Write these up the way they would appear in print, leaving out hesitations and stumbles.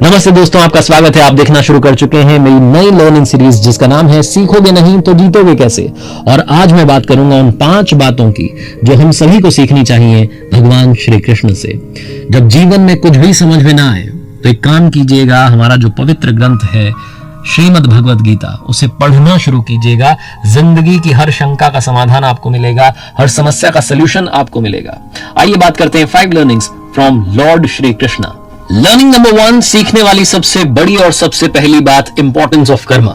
नमस्ते दोस्तों, आपका स्वागत है। आप देखना शुरू कर चुके हैं मेरी नई लर्निंग सीरीज जिसका नाम है सीखोगे नहीं तो जीतोगे कैसे। और आज मैं बात करूंगा उन 5 बातों की जो हम सभी को सीखनी चाहिए भगवान श्री कृष्ण से। जब जीवन में कुछ भी समझ में ना आए तो एक काम कीजिएगा, हमारा जो पवित्र ग्रंथ है श्रीमद् भगवत गीता, उसे पढ़ना शुरू कीजिएगा। जिंदगी की हर शंका का समाधान आपको मिलेगा, हर समस्या का सलूशन आपको मिलेगा। आइए बात करते हैं 5 learnings from Lord Shri Krishna. Learning number 1, सीखने वाली सबसे बड़ी और सबसे पहली बात, इंपॉर्टेंस ऑफ कर्म।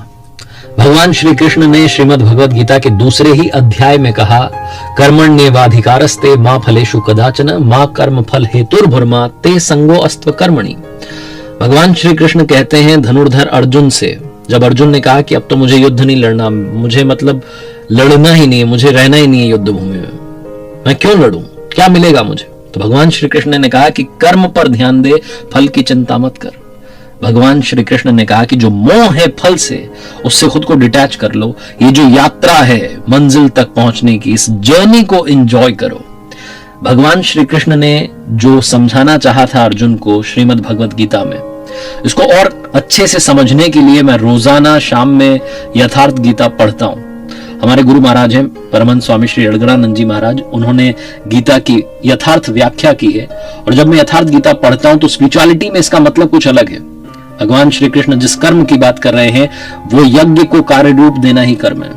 भगवान श्री कृष्ण ने श्रीमद् भगवत गीता के दूसरे ही अध्याय में कहा, कर्मण्येवाधिकारस्ते मा फलेषु कदाचन मा कर्म फल हेतुर्भुर्मा ते संगो अस्त्व कर्मणि। भगवान श्री कृष्ण कहते हैं धनुर्धर अर्जुन से, जब अर्जुन ने कहा कि अब तो मुझे युद्ध नहीं लड़ना, मुझे मतलब लड़ना ही नहीं है, मुझे रहना ही नहीं है युद्ध भूमि में, मैं क्यों लड़ूं, क्या मिलेगा मुझे। तो भगवान श्री कृष्ण ने कहा कि कर्म पर ध्यान दे, फल की चिंता मत कर। भगवान श्री कृष्ण ने कहा कि जो मोह है फल से, उससे खुद को डिटैच कर लो। ये जो यात्रा है मंजिल तक पहुंचने की, इस जर्नी को एंजॉय करो। भगवान श्री कृष्ण ने जो समझाना चाहा था अर्जुन को श्रीमद् भगवत गीता में, इसको और अच्छे से समझने के लिए मैं रोजाना शाम में यथार्थ गीता पढ़ता हूं। हमारे गुरु महाराज हैं परमहंस स्वामी श्री अड़गड़ानंद जी महाराज, उन्होंने गीता की यथार्थ व्याख्या की है। और जब मैं यथार्थ गीता पढ़ता हूं तो स्पिरिचुअलिटी में इसका मतलब कुछ अलग है। भगवान श्री कृष्ण जिस कर्म की बात कर रहे हैं वो यज्ञ को कार्य रूप देना ही कर्म है।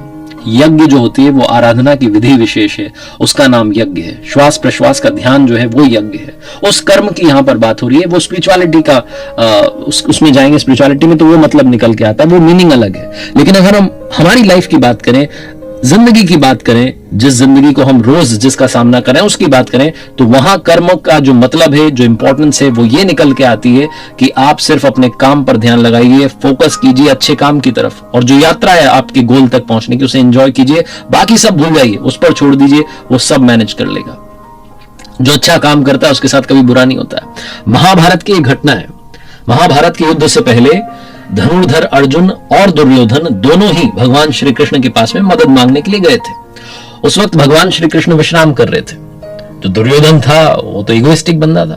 यज्ञ जो होती है वो आराधना की विधि विशेष है, उसका नाम यज्ञ है। श्वास प्रश्वास का ध्यान जो है वो यज्ञ है। उस कर्म की यहां पर बात हो रही है। वो स्पिरिचुअलिटी का उसमें जाएंगे, स्पिरिचुअलिटी में तो वो मतलब निकल के आता है, वो मीनिंग अलग है। लेकिन अगर हम हमारी लाइफ की बात करें, जिंदगी की बात करें, जिस जिंदगी को हम रोज जिसका सामना करें उसकी बात करें, तो वहां कर्म का जो मतलब है, जो इंपॉर्टेंस है, वो ये निकल के आती है कि आप सिर्फ अपने काम पर ध्यान लगाइए, फोकस कीजिए अच्छे काम की तरफ, और जो यात्रा है आपके गोल तक पहुंचने की, उसे एंजॉय कीजिए। बाकी सब भूल जाइए, उस पर छोड़ दीजिए, वो सब मैनेज कर लेगा। जो अच्छा काम करता है उसके साथ कभी बुरा नहीं होता है। महाभारत की एक घटना है। महाभारत के युद्ध से पहले धनुर्धर अर्जुन और दुर्योधन दोनों ही भगवान श्री कृष्ण के पास में मदद मांगने के लिए गए थे। उस वक्त भगवान श्री कृष्ण विश्राम कर रहे थे। जो दुर्योधन था वो तो इगोइस्टिक बंदा था,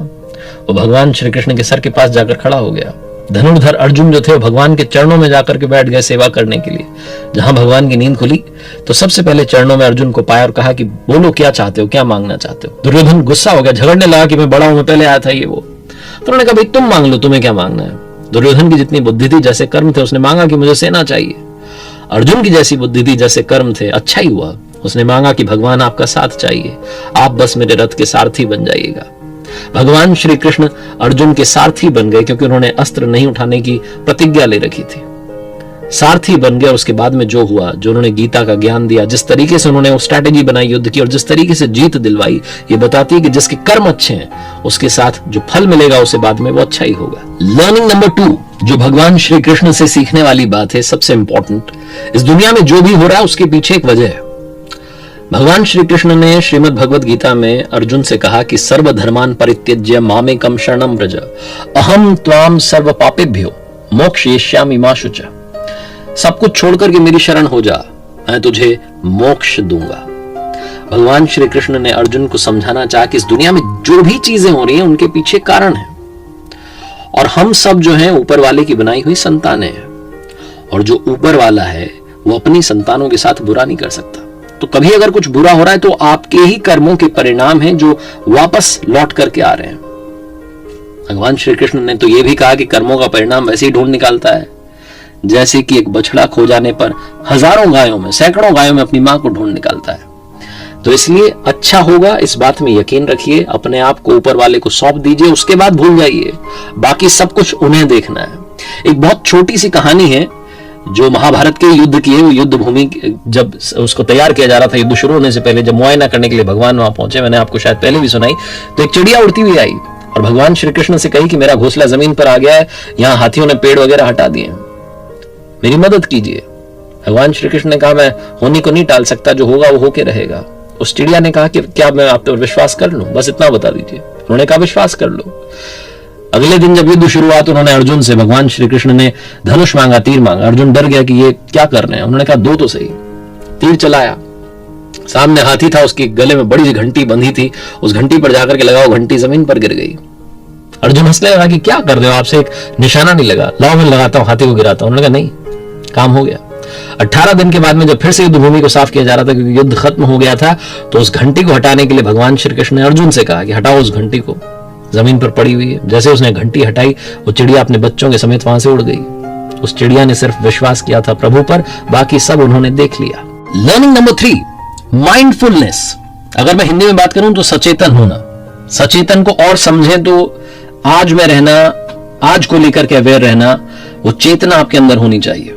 वो भगवान श्री कृष्ण के सर के पास जाकर खड़ा हो गया। धनुर्धर अर्जुन जो थे वो भगवान के चरणों में जाकर के बैठ गए सेवा करने के लिए। जहां भगवान की नींद खुली तो सबसे पहले चरणों में अर्जुन को पाया और कहा कि बोलो क्या चाहते हो, क्या मांगना चाहते हो। दुर्योधन गुस्सा हो गया, झगड़ने लगा कि मैं बड़ा हूं, मैं पहले आया था ये वो। तो उन्होंने कहा भाई तुम मांग लो, तुम्हें क्या मांगना है। दुर्योधन की जितनी बुद्धि थी, जैसे कर्म थे, उसने मांगा कि मुझे सेना चाहिए। अर्जुन की जैसी बुद्धि थी, जैसे कर्म थे, अच्छा ही हुआ, उसने मांगा कि भगवान आपका साथ चाहिए, आप बस मेरे रथ के सारथी बन जाइएगा। भगवान श्री कृष्ण अर्जुन के सारथी बन गए, क्योंकि उन्होंने अस्त्र नहीं उठाने की प्रतिज्ञा ले रखी थी। सारथी बन गए। उसके बाद में जो हुआ, जो उन्होंने गीता का ज्ञान दिया, जिस तरीके से उन्होंने वो स्ट्रैटेजी बनाई युद्ध की, और जिस तरीके से जीत दिलवाई, ये बताती है कि जिसके कर्म अच्छे हैं उसके साथ जो फल मिलेगा उसे बाद में वो अच्छा ही होगा। लर्निंग नंबर 2, जो भगवान श्री कृष्ण से सीखने वाली बात है, सबसे इंपॉर्टेंट, इस दुनिया में जो भी हो रहा है उसके पीछे एक वजह है। भगवान श्री कृष्ण ने श्रीमद् भगवत गीता में अर्जुन से कहा कि सर्वधर्मान परित्यज्य मामेकम शरणं व्रज अहम त्वाम सर्व पापेभ्यो मोक्षयिष्यामि मा शुचः। सब कुछ छोड़कर के मेरी शरण हो जा, मैं तुझे मोक्ष दूंगा। भगवान श्री कृष्ण ने अर्जुन को समझाना चाहा कि इस दुनिया में जो भी चीजें हो रही हैं उनके पीछे कारण है, और हम सब जो हैं ऊपर वाले की बनाई हुई संतानें हैं, और जो ऊपर वाला है वो अपनी संतानों के साथ बुरा नहीं कर सकता। तो कभी अगर कुछ बुरा हो रहा है तो आपके ही कर्मों के परिणाम हैं जो वापस लौट करके आ रहे हैं। भगवान श्री कृष्ण ने तो यह भी कहा कि कर्मों का परिणाम वैसे ही ढूंढ निकालता है, जैसे कि एक बछड़ा खो जाने पर हजारों गायों में, सैकड़ों गायों में अपनी मां को ढूंढ निकालता है। तो इसलिए अच्छा होगा, इस बात में यकीन रखिए, अपने आप को ऊपर वाले को सौंप दीजिए, उसके बाद भूल जाइए, बाकी सब कुछ उन्हें देखना है। एक बहुत छोटी सी कहानी है जो महाभारत के युद्ध की है। वो युद्ध भूमि जब उसको तैयार किया जा रहा था, युद्ध शुरू होने से पहले, जब मुआयना करने के लिए भगवान वहां पहुंचे, मैंने आपको शायद पहले भी सुनाई, तो एक चिड़िया उड़ती हुई आई और भगवान श्री कृष्ण से कही कि मेरा घोंसला जमीन पर आ गया है, यहाँ हाथियों ने पेड़ वगैरह हटा दिए, मेरी मदद कीजिए। भगवान श्री कृष्ण ने कहा मैं होने को नहीं टाल सकता, जो होगा वो होके रहेगा। उस चिड़िया ने कहा कि क्या मैं आप पर विश्वास कर लूं, बस इतना बता दीजिए। उन्होंने कहा विश्वास कर लो। अगले दिन जब युद्ध शुरू हुआ तो उन्होंने अर्जुन से, भगवान श्री कृष्ण ने धनुष मांगा, तीर मांगा। अर्जुन डर गया कि ये क्या कर रहे हैं। उन्होंने कहा दो तो सही। तीर चलाया, सामने हाथी था, उसके गले में बड़ी सी घंटी बंधी थी, उस घंटी पर जाकर के लगाओ, घंटी जमीन पर गिर गई। अर्जुन हंसने लगा कि क्या कर रहे हो, आपसे एक निशाना नहीं लगा, लाओ मैं लगाता हूं, हाथी को गिराता हूं। उन्होंने कहा नहीं, काम हो गया। 18 दिन के बाद में जब फिर से युद्ध भूमि को साफ किया जा रहा था क्योंकि युद्ध खत्म हो गया था, तो उस घंटी को हटाने के लिए भगवान श्री कृष्ण ने अर्जुन से कहा कि हटाओ उस घंटी को, जमीन पर पड़ी हुई है। जैसे उसने घंटी हटाई, वो चिड़िया अपने बच्चों के समेत वहां से उड़ गई। उस चिड़िया ने सिर्फ विश्वास किया था प्रभु पर, बाकी सब उन्होंने देख लिया। Learning number 3, mindfulness. अगर मैं हिंदी में बात करूं तो सचेतन होना। सचेतन को और समझें तो आज में रहना, आज को लेकर के अवेयर रहना, वो चेतना आपके अंदर होनी चाहिए।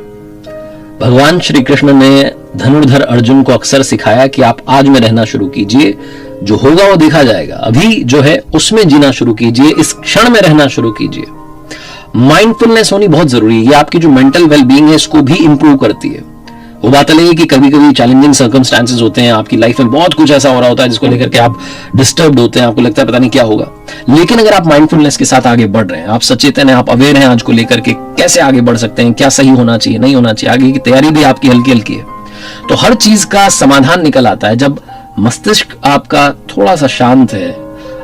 भगवान श्री कृष्ण ने धनुर्धर अर्जुन को अक्सर सिखाया कि आप आज में रहना शुरू कीजिए, जो होगा वो देखा जाएगा, अभी जो है उसमें जीना शुरू कीजिए, इस क्षण में रहना शुरू कीजिए। माइंडफुलनेस होनी बहुत जरूरी है। ये आपकी जो मेंटल वेलबींग है इसको भी इंप्रूव करती है। वो बात अलग है कि कभी कभी चैलेंजिंग सर्कमस्टांसेस होते हैं, आपकी लाइफ में बहुत कुछ ऐसा हो रहा होता है जिसको लेकर के आप डिस्टर्ब्ड होते हैं, आपको लगता है पता नहीं क्या होगा। लेकिन अगर आप माइंडफुलनेस के साथ आगे बढ़ रहे हैं, आप सचेतन हैं, आप अवेयर हैं आज को लेकर के कैसे आगे बढ़ सकते हैं, क्या सही होना चाहिए, नहीं होना चाहिए, आगे की तैयारी भी आपकी हल्की हल्की है, तो हर चीज का समाधान निकल आता है। जब मस्तिष्क आपका थोड़ा सा शांत है,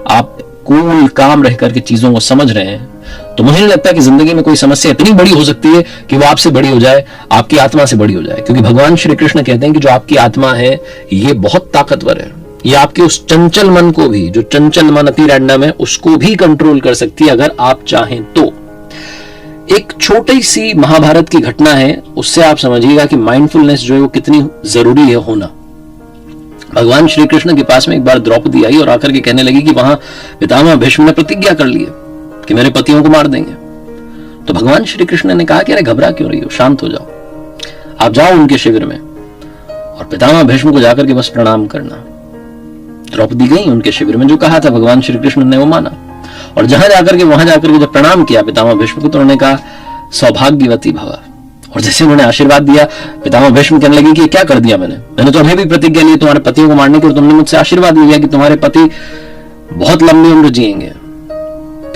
आप कूल काम रह करके चीजों को समझ रहे हैं, तो मुझे नहीं लगता कि जिंदगी में कोई समस्या इतनी बड़ी हो सकती है कि वो आपसे बड़ी हो जाए, आपकी आत्मा से बड़ी हो जाए। क्योंकि भगवान श्री कृष्ण कहते हैं कि जो आपकी आत्मा है ये बहुत ताकतवर है, ये आपके उस चंचल मन को भी, जो चंचल मन अति रैंडम है, उसको भी कंट्रोल कर सकती है अगर आप चाहें तो। एक छोटी सी महाभारत की घटना है, उससे आप समझिएगा कि माइंडफुलनेस जो है वो कितनी जरूरी है होना। भगवान श्री कृष्ण के पास में एक बार द्रौपदी आई और आकर के कहने लगी कि वहां पितामह भीष्म ने प्रतिज्ञा कर ली है कि मेरे पतियों को मार देंगे। तो भगवान श्री कृष्ण ने कहा कि अरे घबरा क्यों रही हो, शांत हो जाओ, आप जाओ उनके शिविर में और पितामह भीष्म को जाकर के बस प्रणाम करना। द्रौपदी गई उनके शिविर में, जो कहा था भगवान श्री कृष्ण ने वो माना, और जहां जाकर के वहां जाकर के जब प्रणाम किया पितामह भीष्म को, तो उन्होंने कहा सौभाग्यवती भव। और जैसे उन्होंने आशीर्वाद दिया, पितामह भीष्म कहने लगे कि क्या कर दिया मैंने तो अभी भी प्रतिज्ञा ली तुम्हारे पतियों को मारने की, और तुमने मुझसे आशीर्वाद दिया कि तुम्हारे पति बहुत लंबी उम्र जिएंगे।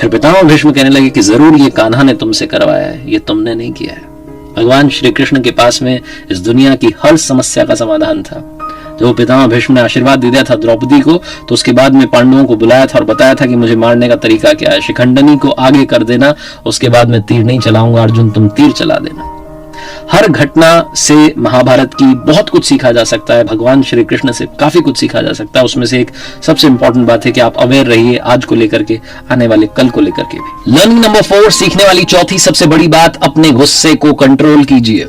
फिर पितामह भीष्म कहने लगे कि जरूर ये कान्हा ने तुमसे करवाया है, ये तुमने नहीं किया है। भगवान श्री कृष्ण के पास में इस दुनिया की हर समस्या का समाधान था। जब पितामह भीष्म ने आशीर्वाद दे दिया था द्रौपदी को, तो उसके बाद में पांडवों को बुलाया था और बताया था कि मुझे मारने का तरीका क्या है, शिखंडनी को आगे कर देना, उसके बाद में तीर नहीं चलाऊंगा, अर्जुन तुम तीर चला देना। हर घटना से महाभारत की बहुत कुछ सीखा जा सकता है, भगवान श्री कृष्ण से काफी कुछ सीखा जा सकता है। उसमें से एक सबसे इंपॉर्टेंट बात है कि आप अवेयर रहिए आज को लेकर के, आने वाले कल को लेकर के भी। लर्निंग नंबर 4, सीखने वाली चौथी सबसे बड़ी बात, अपने गुस्से को कंट्रोल कीजिए।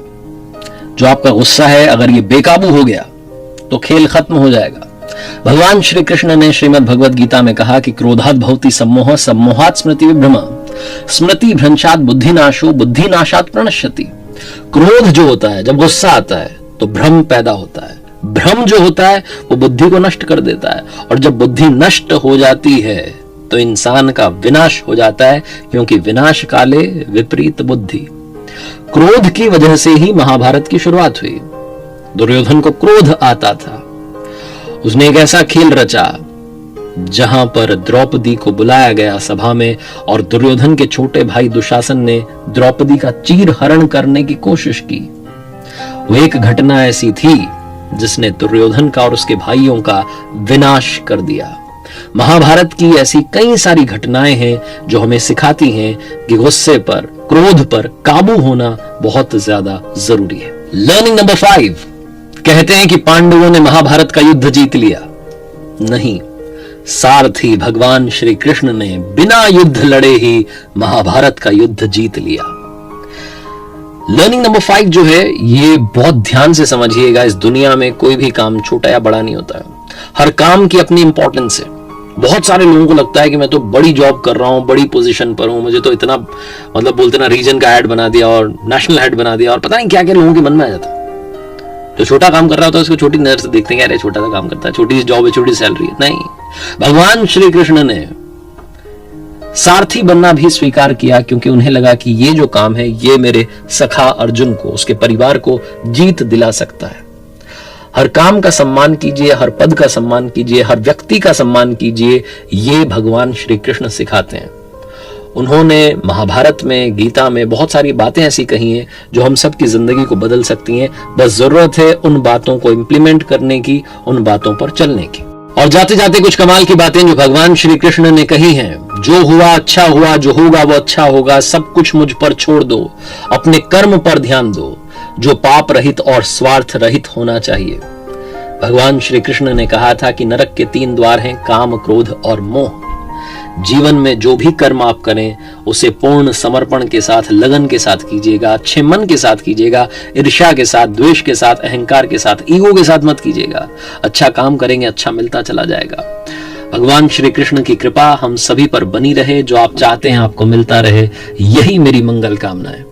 जो आपका गुस्सा है अगर ये बेकाबू हो गया तो खेल खत्म हो जाएगा। भगवान श्री कृष्ण ने श्रीमद् भगवद गीता में कहा कि क्रोधात् भवति सम्मोहः, सम्मोहात् स्मृति विभ्रमः, स्मृति भ्रंशात् बुद्धिनाशो, बुद्धिनाशात् प्रणश्यति। क्रोध जो होता है, जब गुस्सा आता है तो भ्रम पैदा होता है, भ्रम जो होता है वो बुद्धि को नष्ट कर देता है, और जब बुद्धि नष्ट हो जाती है तो इंसान का विनाश हो जाता है, क्योंकि विनाश काले विपरीत बुद्धि। क्रोध की वजह से ही महाभारत की शुरुआत हुई। दुर्योधन को क्रोध आता था, उसने एक ऐसा खेल रचा जहां पर द्रौपदी को बुलाया गया सभा में, और दुर्योधन के छोटे भाई दुशासन ने द्रौपदी का चीर हरण करने की कोशिश की। वो एक घटना ऐसी थी जिसने दुर्योधन का और उसके भाइयों का विनाश कर दिया। महाभारत की ऐसी कई सारी घटनाएं हैं जो हमें सिखाती हैं कि गुस्से पर, क्रोध पर काबू होना बहुत ज्यादा जरूरी है। लर्निंग नंबर 5, कहते हैं कि पांडवों ने महाभारत का युद्ध जीत लिया। नहीं, सारथी भगवान श्री कृष्ण ने बिना युद्ध लड़े ही महाभारत का युद्ध जीत लिया। लर्निंग नंबर 5 जो है ये बहुत ध्यान से समझिएगा। इस दुनिया में कोई भी काम छोटा या बड़ा नहीं होता है, हर काम की अपनी इंपॉर्टेंस है। बहुत सारे लोगों को लगता है कि मैं तो बड़ी जॉब कर रहा हूं, बड़ी पोजीशन पर हूं, मुझे तो इतना, मतलब बोलते ना, रीजन का हेड बना दिया और नेशनल हेड बना दिया, और पता नहीं क्या क्या लोगों के मन में आ जाता है। जो छोटा काम कर रहा होता है उसको छोटी नजर से देखते हैं, अरे छोटा सा काम करता है, छोटी सी जॉब है, छोटी सैलरी है। नहीं, भगवान श्री कृष्ण ने सारथी बनना भी स्वीकार किया, क्योंकि उन्हें लगा कि ये जो काम है ये मेरे सखा अर्जुन को, उसके परिवार को जीत दिला सकता है। हर काम का सम्मान कीजिए, हर पद का सम्मान कीजिए, हर व्यक्ति का सम्मान कीजिए, ये भगवान श्री कृष्ण सिखाते हैं। उन्होंने महाभारत में, गीता में बहुत सारी बातें ऐसी कही हैं जो हम सब की जिंदगी को बदल सकती हैं। बस जरूरत है उन बातों को इंप्लीमेंट करने की, उन बातों पर चलने की। और जाते जाते कुछ कमाल की बातें जो भगवान श्री कृष्ण ने कही हैं। जो हुआ अच्छा हुआ, जो होगा वो अच्छा होगा, सब कुछ मुझ पर छोड़ दो, अपने कर्म पर ध्यान दो, जो पाप रहित और स्वार्थ रहित होना चाहिए। भगवान श्री कृष्ण ने कहा था कि नरक के 3 द्वार हैं, काम, क्रोध और मोह। जीवन में जो भी कर्म आप करें उसे पूर्ण समर्पण के साथ, लगन के साथ कीजिएगा, अच्छे मन के साथ कीजिएगा, ईर्ष्या के साथ, द्वेष के साथ, अहंकार के साथ, ईगो के साथ मत कीजिएगा। अच्छा काम करेंगे, अच्छा मिलता चला जाएगा। भगवान श्री कृष्ण की कृपा हम सभी पर बनी रहे, जो आप चाहते हैं आपको मिलता रहे, यही मेरी मंगल कामना है।